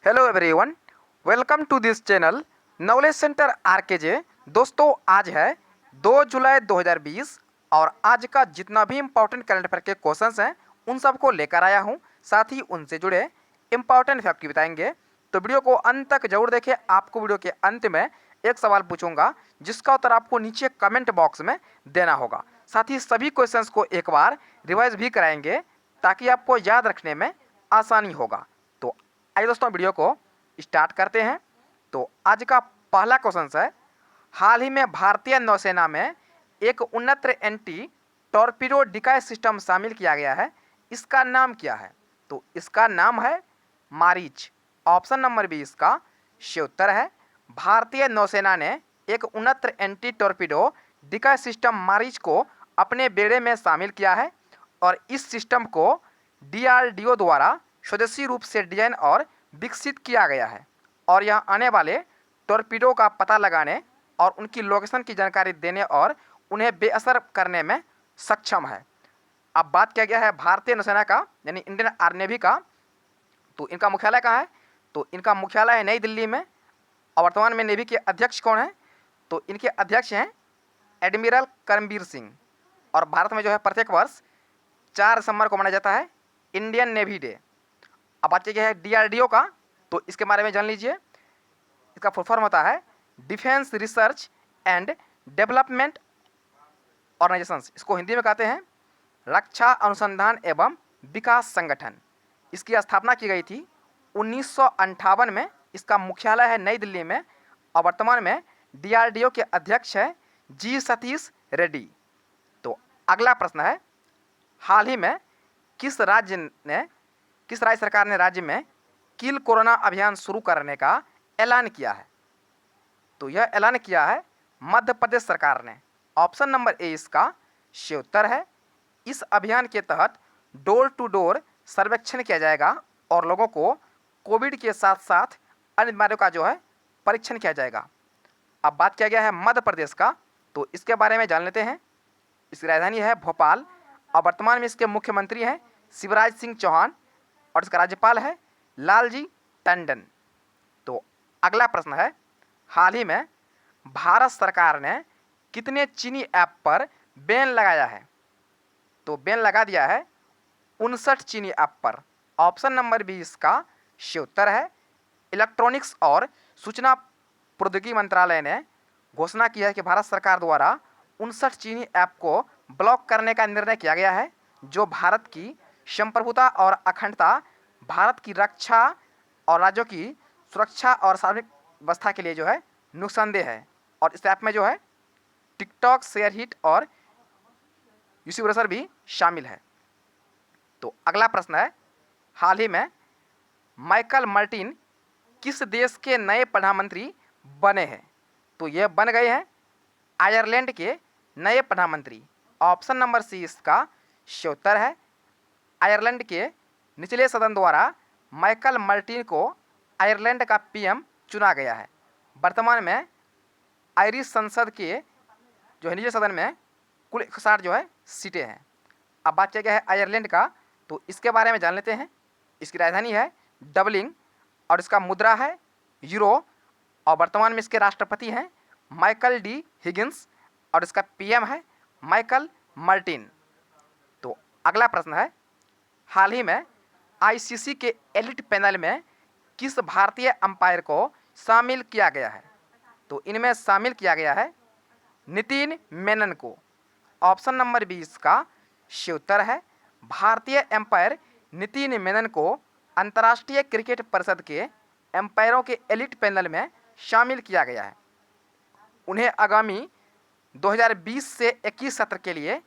Hello everyone, welcome to this channel knowledge centre RKJ. दोस्तों, आज है 2 जुलाई 2020 और आज का जितना भी इम्पोर्टेंट करंट अफेयर के क्वेश्चंस हैं उन सबको लेकर आया हूं। साथ ही उनसे जुड़े इम्पोर्टेंट फैक्ट भी बताएंगे, तो वीडियो को अंत तक जरूर देखें। आपको वीडियो के अंत में एक सवाल पूछूंगा जिसका उत्तर आपको नीचे कमेंट बॉक्स में देना होगा। साथ ही सभी क्वेश्चंस को एक बार रिवाइज भी कराएंगे ताकि आपको याद रखने में आसानी होगा। तो आइए दोस्तों, वीडियो को स्टार्ट करते हैं। तो आज का पहला क्वेश्चन है, हाल ही में भारतीय नौसेना में एक उन्नत एंटी टॉर्पीडो डिकाय सिस्टम शामिल किया गया है। इसका नाम क्या है? तो इसका नाम है मारीच। ऑप्शन नंबर बी इसका सही उत्तर है। भारतीय नौसेना ने एक उन्नत एंटी टॉर्पीडो डिकाय सिस्टम मारीच को अपने बेड़े में शामिल किया है और इस सिस्टम को डीआरडीओ द्वारा स्वदेशी रूप से डिजाइन और विकसित किया गया है और यह आने वाले टॉर्पीडो का पता लगाने और उनकी लोकेशन की जानकारी देने और उन्हें बेअसर करने में सक्षम है। अब बात किया गया है भारतीय नौसेना का यानी इंडियन आर्मी नेवी का, तो इनका मुख्यालय कहाँ है? तो इनका मुख्यालय है नई दिल्ली में। और वर्तमान में नेवी के अध्यक्ष कौन है? तो इनके अध्यक्ष हैं एडमिरल करमबीर सिंह। और भारत में जो है प्रत्येक वर्ष 4 दिसंबर को मनाया जाता है इंडियन नेवी डे। अब बात किया है डीआरडीओ का, तो इसके बारे में जान लीजिए। इसका फुल फॉर्म होता है defence research and development organisations. इसको हिंदी में कहते हैं रक्षा अनुसंधान एवं विकास संगठन। इसकी स्थापना की गई थी 1958 में। इसका मुख्यालय है नई दिल्ली में और वर्तमान में डीआरडीओ के अध्यक्ष है जी सतीश रेड्डी। तो अगला प्रश्न है, हाल ही में किस राज्य सरकार ने राज्य में किल कोरोना अभियान शुरू करने का ऐलान किया है? तो यह ऐलान किया है मध्य प्रदेश सरकार ने। ऑप्शन नंबर ए इसका सही उत्तर है। इस अभियान के तहत डोर टू डोर सर्वेक्षण किया जाएगा और लोगों को कोविड के साथ साथ अन्य बीमारियों का जो है परीक्षण किया जाएगा। अब बात किया गया है मध्य प्रदेश का, तो इसके बारे में जान लेते हैं। इसकी राजधानी है भोपाल और वर्तमान में इसके मुख्यमंत्री हैं शिवराज सिंह चौहान और इसका राज्यपाल है लालजी टंडन। तो अगला प्रश्न है, हाल ही में भारत सरकार ने कितने चीनी ऐप पर बैन लगाया है? तो बैन लगा दिया है 59 चीनी ऐप पर। ऑप्शन नंबर बी इसका सही उत्तर है। इलेक्ट्रॉनिक्स और सूचना प्रौद्योगिकी मंत्रालय ने घोषणा की है कि भारत सरकार द्वारा 59 चीनी ऐप को ब्लॉक करने का निर्णय किया गया है जो भारत की संप्रभुता और अखंडता, भारत की रक्षा और राज्यों की सुरक्षा और सार्वजनिक व्यवस्था के लिए जो है नुकसानदेह है। और इस ऐप में जो है टिकटॉक, शेयर हिट और यूसी ब्रोशर भी शामिल है। तो अगला प्रश्न है, हाल ही में माइकल मार्टिन किस देश के नए प्रधानमंत्री बने हैं? तो यह बन गए हैं आयरलैंड के नए प्रधानमंत्री। ऑप्शन नंबर सी इसका सही उत्तर है। आयरलैंड के निचले सदन द्वारा माइकल मार्टिन को आयरलैंड का पीएम चुना गया है। वर्तमान में आयरिश संसद के जो है निचले सदन में कुल 160 जो है सीटें हैं। अब बात किया गया है आयरलैंड का, तो इसके बारे में जान लेते हैं। इसकी राजधानी है डबलिन और इसका मुद्रा है यूरो और वर्तमान में इसके राष्ट्रपति हैं माइकल डी हिगिंस और इसका पीएम है माइकल मार्टिन। तो अगला प्रश्न है, हाल ही में आईसीसी के एलिट पैनल में किस भारतीय अंपायर को शामिल किया गया है? तो इनमें शामिल किया गया है नितिन मेनन को। ऑप्शन नंबर बी इसका सही उत्तर है। भारतीय एम्पायर नितिन मेनन को अंतर्राष्ट्रीय क्रिकेट परिषद के एम्पायरों के एलिट पैनल में शामिल किया गया है। उन्हें आगामी 2020 से 21 सत्र के लिए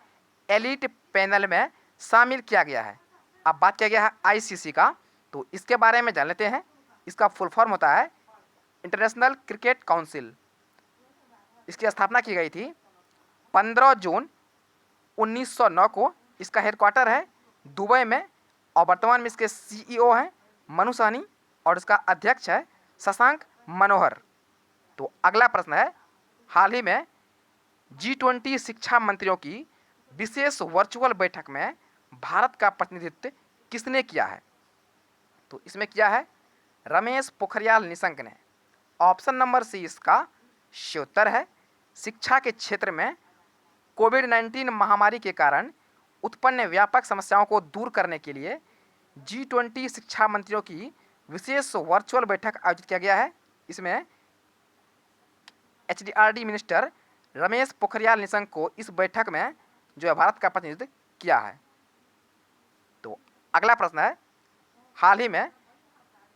एलिट पैनल में शामिल किया गया है। अब बात किया गया है आईसीसी का, तो इसके बारे में जान लेते हैं। इसका फुल फॉर्म होता है इंटरनेशनल क्रिकेट काउंसिल। इसकी स्थापना की गई थी 15 जून 1909 को। इसका हेडक्वार्टर है दुबई में और वर्तमान में इसके सीईओ हैं मनु सहनी और इसका अध्यक्ष है शशांक मनोहर। तो अगला प्रश्न है, हाल ही में G20 शिक्षा मंत्रियों की विशेष वर्चुअल बैठक में भारत का प्रतिनिधित्व किसने किया है? तो इसमें किया है रमेश पोखरियाल निशंक ने। ऑप्शन नंबर सी इसका सही उत्तर है। शिक्षा के क्षेत्र में कोविड-19 महामारी के कारण उत्पन्न व्यापक समस्याओं को दूर करने के लिए G20 शिक्षा मंत्रियों की विशेष वर्चुअल बैठक आयोजित किया गया है। इसमें HDRD मिनिस्टर रमेश पोखरियाल निशंक को इस बैठक में जो है भारत का प्रतिनिधित्व किया है। तो अगला प्रश्न है, हाल ही में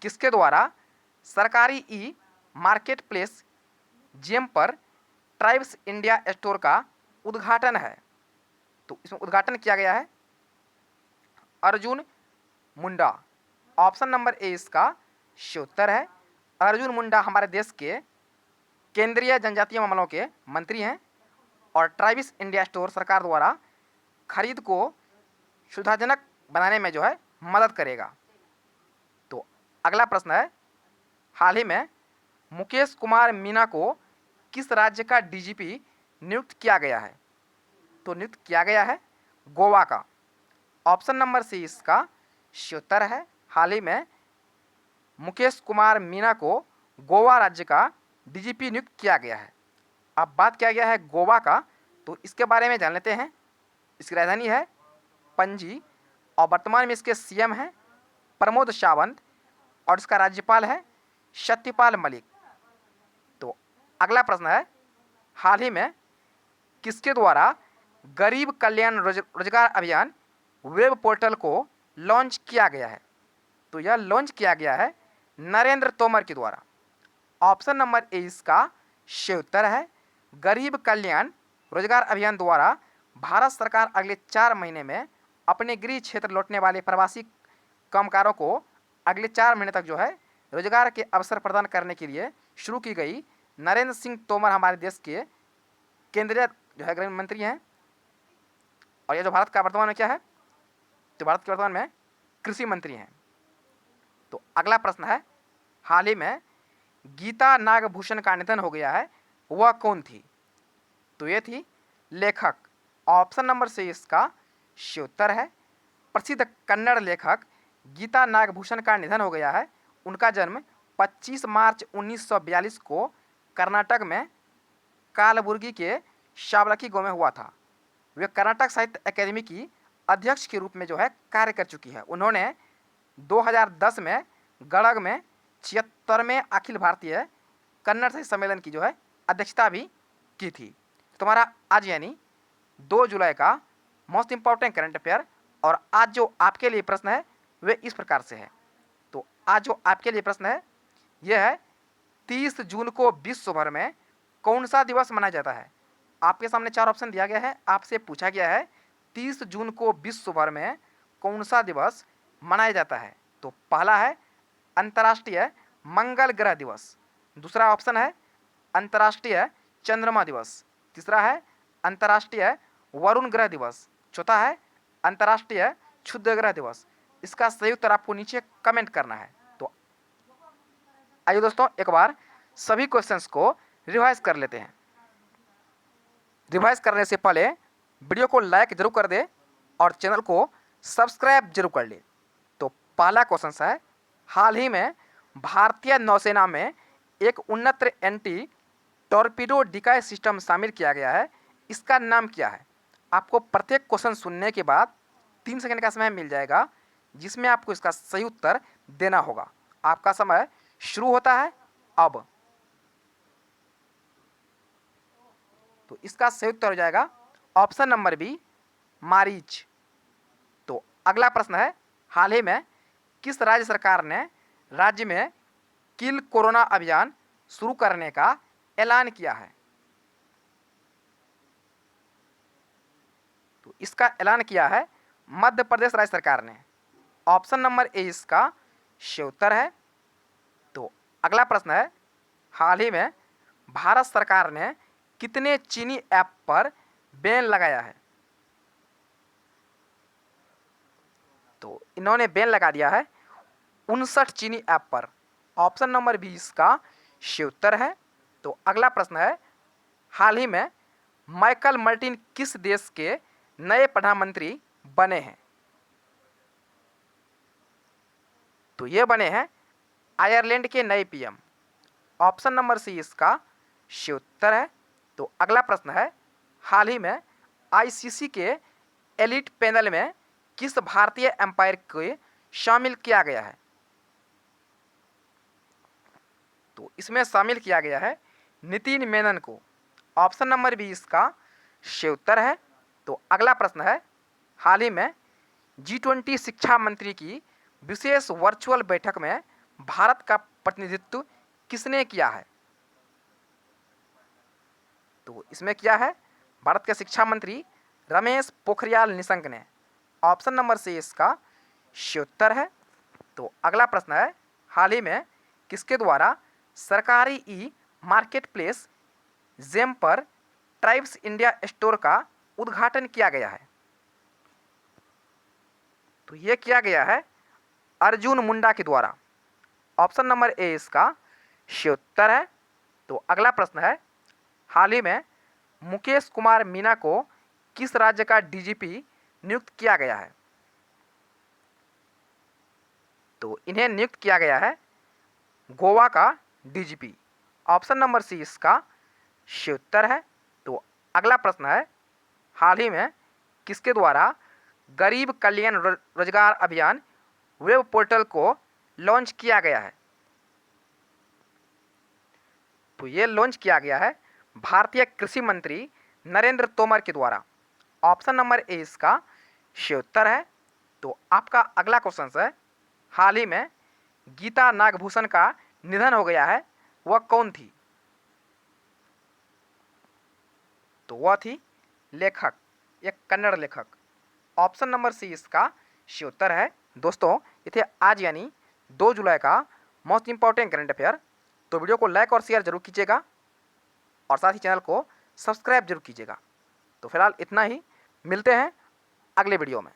किसके द्वारा सरकारी ई मार्केट प्लेस जेम पर ट्राइब्स इंडिया स्टोर का उद्घाटन है? तो इसमें उद्घाटन किया गया है Arjun Munda. Option number A इसका सही उत्तर है। अर्जुन मुंडा हमारे देश के केंद्रीय जनजातीय मामलों के मंत्री हैं और ट्राइब्स इंडिया स्टोर सरकार द्वारा खरीद को सुविधाजनक बनाने में जो है मदद करेगा। तो अगला प्रश्न है, हाल ही में मुकेश कुमार मीना को किस राज्य का डीजीपी नियुक्त किया गया है? तो नियुक्त किया गया है गोवा का। ऑप्शन नंबर सी इसका सही उत्तर है। हाल ही में मुकेश कुमार मीना को गोवा राज्य का डीजीपी नियुक्त किया गया है। अब बात किया गया है गोवा का, तो इसके बारे में जान लेते हैं। इसकी राजधानी है पणजी और वर्तमान में इसके सीएम हैं प्रमोद सावंत और इसका राज्यपाल है सत्यपाल मलिक। तो अगला प्रश्न है, हाल ही में किसके द्वारा गरीब कल्याण रोजगार अभियान वेब पोर्टल को लॉन्च किया गया है? तो यह लॉन्च किया गया है नरेंद्र तोमर के द्वारा। ऑप्शन नंबर ए इसका सही उत्तर है। गरीब कल्याण रोजगार अभियान द्वारा भारत सरकार अगले 4 महीने में अपने गृह क्षेत्र लौटने वाले प्रवासी कामगारों को अगले 4 महीने तक जो है रोजगार के अवसर प्रदान करने के लिए शुरू की गई। नरेंद्र सिंह तोमर हमारे देश के केंद्रीय जो है गृह मंत्री हैं और ये जो भारत का वर्तमान में क्या है, तो भारत के वर्तमान में कृषि मंत्री हैं। तो अगला प्रश्न है, हाल ही में गीता नागभूषण का निधन हो गया है, वह कौन थी? तो ये थी लेखक। ऑप्शन नंबर से इसका सही उत्तर है। प्रसिद्ध कन्नड़ लेखक गीता नागभूषण का निधन हो गया है। उनका जन्म 25 मार्च 1942 को कर्नाटक में कालबुर्गी के शावलकी गांव में हुआ था। वे कर्नाटक साहित्य अकादमी की अध्यक्ष के रूप में जो है कार्य कर चुकी है। उन्होंने 2010 में गड़ग में 76वें अखिल भारतीय कन्नड़ साहित्य सम्मेलन की जो है अध्यक्षता भी की थी। तुम्हारा आज यानी 2 जुलाई का मोस्ट इंपॉर्टेंट करंट अफेयर, और आज जो आपके लिए प्रश्न है वे इस प्रकार से है। तो आज जो आपके लिए प्रश्न है यह है, 30 जून को विश्व भर में कौन सा दिवस मनाया जाता है? आपके सामने 4 ऑप्शन दिया गया है। आपसे पूछा गया है 30 जून को विश्व भर में कौन सा दिवस मनाया जाता है? तो पहला है अंतर्राष्ट्रीय मंगल ग्रह दिवस, दूसरा ऑप्शन है अंतर्राष्ट्रीय चंद्रमा दिवस, तीसरा है अंतर्राष्ट्रीय वरुण ग्रह दिवस, चौथा है अंतर्राष्ट्रीय क्षुद्र ग्रह दिवस। इसका सही उत्तर आपको नीचे कमेंट करना है। तो आइए दोस्तों एक बार सभी क्वेश्चंस को रिवाइज कर लेते हैं। रिवाइज करने से पहले वीडियो को लाइक जरूर कर दे और चैनल को सब्सक्राइब जरूर कर ले। तो पहला क्वेश्चन है, हाल ही में भारतीय नौसेना में एक उन्नत एंटी टॉर्पीडो डिकाय सिस्टम शामिल किया गया है, इसका नाम क्या है? आपको प्रत्येक क्वेश्चन सुनने के बाद 3 सेकंड का समय मिल जाएगा जिसमें आपको इसका सही उत्तर देना होगा। आपका समय शुरू होता है अब। तो इसका सही उत्तर हो जाएगा ऑप्शन नंबर बी, मारीच। तो अगला प्रश्न है, हाल ही में किस राज्य सरकार ने राज्य में किल कोरोना अभियान शुरू करने का ऐलान किया है? तो इसका ऐलान किया है मध्य प्रदेश राज्य सरकार ने। ऑप्शन नंबर ए इसका सही उत्तर है। तो अगला प्रश्न है, हाल ही में भारत सरकार ने कितने चीनी ऐप पर बैन लगाया है? तो इन्होंने बैन लगा दिया है 59 चीनी ऐप पर। ऑप्शन नंबर बी इसका सही उत्तर है। तो अगला प्रश्न है, हाल ही में माइकल मार्टिन किस देश के नए प्रधानमंत्री बने हैं? तो ये बने हैं आयरलैंड के नए पीएम। ऑप्शन नंबर सी इसका सही उत्तर है। तो अगला प्रश्न है, हाल ही में आईसीसी के एलिट पैनल में किस भारतीय एम्पायर को शामिल किया गया है? तो इसमें शामिल किया गया है नितिन मेनन को। ऑप्शन नंबर बी इसका सही उत्तर है। तो अगला प्रश्न है, हाल ही में G20 शिक्षा मंत्री की विशेष वर्चुअल बैठक में भारत का प्रतिनिधित्व किसने किया है? तो इसमें किया है भारत के शिक्षा मंत्री रमेश पोखरियाल निशंक ने। ऑप्शन नंबर सी इसका सही उत्तर है। तो अगला प्रश्न है, हाल ही में किसके द्वारा सरकारी ई मार्केट प्लेस जेम पर ट्राइब्स इंडिया स्टोर का उद्घाटन किया गया है? तो यह किया गया है अर्जुन मुंडा के द्वारा। ऑप्शन नंबर ए इसका सही उत्तर है। तो अगला प्रश्न है, हाल ही में मुकेश कुमार मीना को किस राज्य का डीजीपी नियुक्त किया गया है? तो इन्हें नियुक्त किया गया है गोवा का डीजीपी। ऑप्शन नंबर सी इसका सही उत्तर है। तो अगला प्रश्न है, हाल ही में किसके द्वारा गरीब कल्याण रोजगार अभियान वेब पोर्टल को लॉन्च किया गया है? तो ये लॉन्च किया गया है भारतीय कृषि मंत्री नरेंद्र तोमर के द्वारा। ऑप्शन नंबर ए इसका सही उत्तर है। तो आपका अगला क्वेश्चन है, हाल ही में गीता नागभूषण का निधन हो गया है, वह कौन थी? तो वह थी लेखक, एक कन्नड़ लेखक। ऑप्शन नंबर सी इसका सही उत्तर है। दोस्तों, ये थे आज यानी 2 जुलाई का मोस्ट इंपॉर्टेंट करंट अफेयर। तो वीडियो को लाइक और शेयर जरूर कीजिएगा और साथ ही चैनल को सब्सक्राइब जरूर कीजिएगा। तो फिलहाल इतना ही, मिलते हैं अगले वीडियो में।